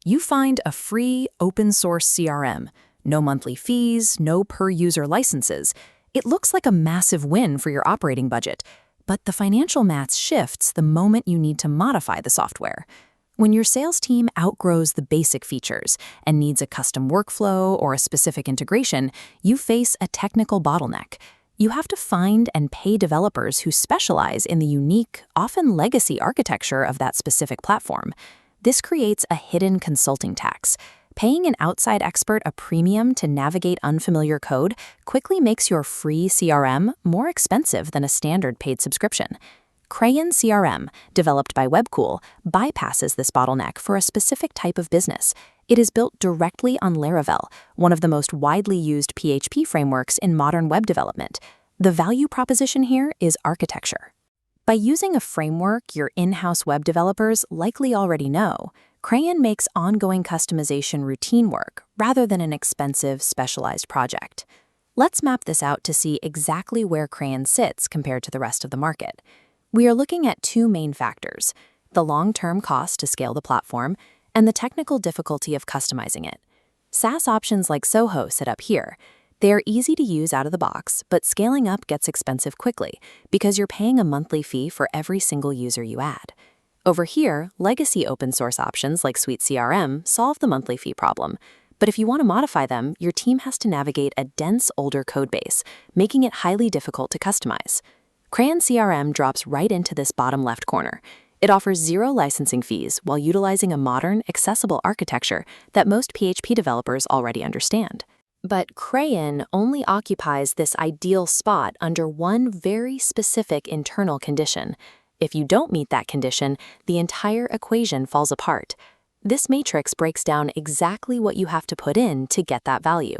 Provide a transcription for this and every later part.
you find a free, open-source CRM. No monthly fees, no per-user licenses. It looks like a massive win for your operating budget, but the financial math shifts the moment you need to modify the software. When your sales team outgrows the basic features and needs a custom workflow or a specific integration, you face a technical bottleneck. You have to find and pay developers who specialize in the unique, often legacy architecture of that specific platform. This creates a hidden consulting tax. Paying an outside expert a premium to navigate unfamiliar code quickly makes your free CRM more expensive than a standard paid subscription. Krayin CRM, developed by Webcool, bypasses this bottleneck for a specific type of business. It is built directly on Laravel, one of the most widely used PHP frameworks in modern web development. The value proposition here is architecture. By using a framework your in-house web developers likely already know, Krayin makes ongoing customization routine work rather than an expensive, specialized project. Let's map this out to see exactly where Krayin sits compared to the rest of the market. We are looking at two main factors: the long-term cost to scale the platform and the technical difficulty of customizing it. SaaS options like Soho sit up here. They are easy to use out of the box, but scaling up gets expensive quickly because you're paying a monthly fee for every single user you add. Over here, legacy open-source options like Suite CRM solve the monthly fee problem. But if you want to modify them, your team has to navigate a dense, older codebase, making it highly difficult to customize. Krayin CRM drops right into this bottom left corner. It offers zero licensing fees while utilizing a modern, accessible architecture that most PHP developers already understand. But Krayin only occupies this ideal spot under one very specific internal condition. If you don't meet that condition, the entire equation falls apart. This matrix breaks down exactly what you have to put in to get that value.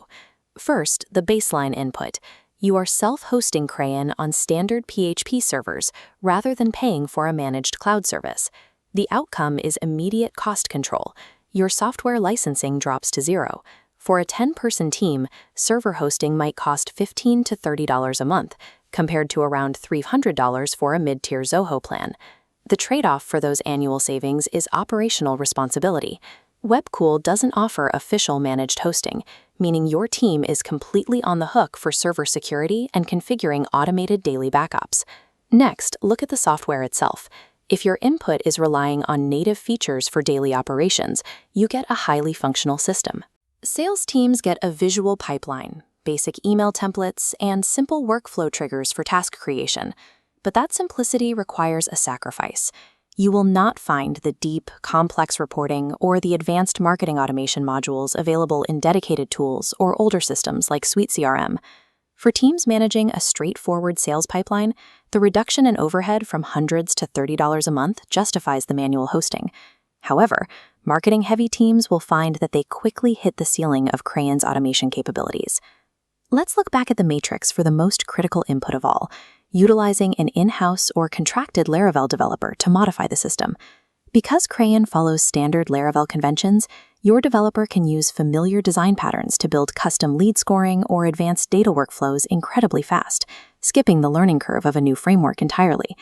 First, the baseline input. You are self-hosting Krayin on standard PHP servers rather than paying for a managed cloud service. The outcome is immediate cost control. Your software licensing drops to zero. For a 10-person team, server hosting might cost $15 to $30 a month, compared to around $300 for a mid-tier Zoho plan. The trade-off for those annual savings is operational responsibility. Webcool doesn't offer official managed hosting, meaning your team is completely on the hook for server security and configuring automated daily backups. Next, look at the software itself. If your input is relying on native features for daily operations, you get a highly functional system. Sales teams get a visual pipeline, basic email templates, and simple workflow triggers for task creation. But that simplicity requires a sacrifice. You will not find the deep, complex reporting or the advanced marketing automation modules available in dedicated tools or older systems like Suite CRM. For teams managing a straightforward sales pipeline, the reduction in overhead from hundreds to $30 a month justifies the manual hosting. However, marketing-heavy teams will find that they quickly hit the ceiling of Krayin's automation capabilities. Let's look back at the matrix for the most critical input of all, utilizing an in-house or contracted Laravel developer to modify the system. Because Krayin follows standard Laravel conventions, your developer can use familiar design patterns to build custom lead scoring or advanced data workflows incredibly fast, skipping the learning curve of a new framework entirely.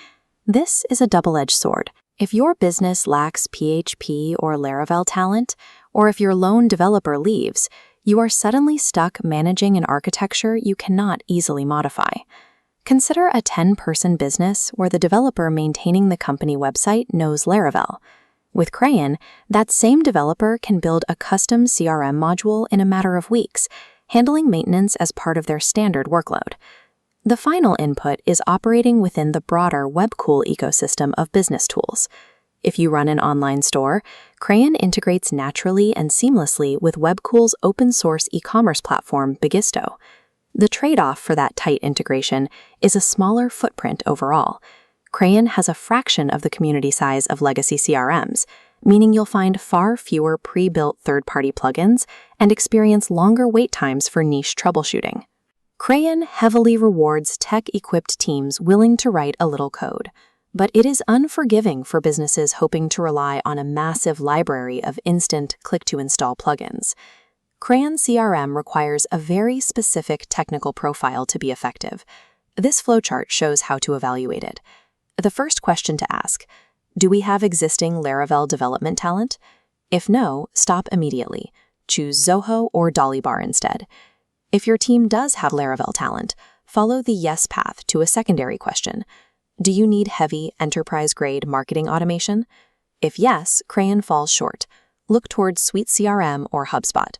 This is a double-edged sword. If your business lacks PHP or Laravel talent, or if your lone developer leaves, you are suddenly stuck managing an architecture you cannot easily modify. Consider a 10-person business where the developer maintaining the company website knows Laravel. With Krayin, that same developer can build a custom CRM module in a matter of weeks, handling maintenance as part of their standard workload. The final input is operating within the broader Webcool ecosystem of business tools. If you run an online store, Krayin integrates naturally and seamlessly with Webcool's open-source e-commerce platform, Bigisto. The trade-off for that tight integration is a smaller footprint overall. Krayin has a fraction of the community size of legacy CRMs, meaning you'll find far fewer pre-built third-party plugins and experience longer wait times for niche troubleshooting. Krayin heavily rewards tech-equipped teams willing to write a little code, but it is unforgiving for businesses hoping to rely on a massive library of instant click-to-install plugins. Krayin CRM requires a very specific technical profile to be effective. This flowchart shows how to evaluate it. The first question to ask: do we have existing Laravel development talent? If no, stop immediately. Choose Zoho or Dollybar instead. If your team does have Laravel talent, follow the yes path to a secondary question. Do you need heavy, enterprise-grade marketing automation? If yes, Krayin falls short. Look towards Suite CRM or HubSpot.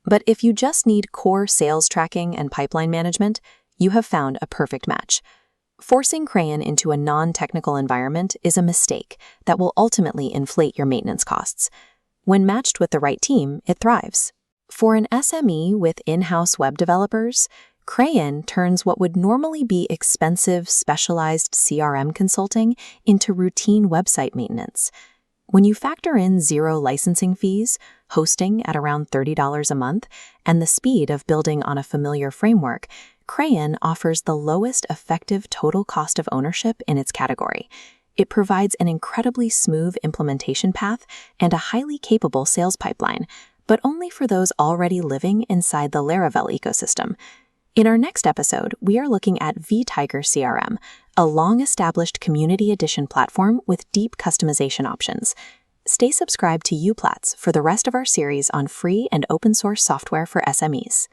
But if you just need core sales tracking and pipeline management, you have found a perfect match. Forcing Krayin into a non-technical environment is a mistake that will ultimately inflate your maintenance costs. When matched with the right team, it thrives. For an SME with in-house web developers, Krayin turns what would normally be expensive, specialized CRM consulting into routine website maintenance. When you factor in zero licensing fees, hosting at around $30 a month, and the speed of building on a familiar framework, Krayin offers the lowest effective total cost of ownership in its category. It provides an incredibly smooth implementation path and a highly capable sales pipeline, but only for those already living inside the Laravel ecosystem. In our next episode, we are looking at vTiger CRM, a long-established community edition platform with deep customization options. Stay subscribed to Uplatz for the rest of our series on free and open-source software for SMEs.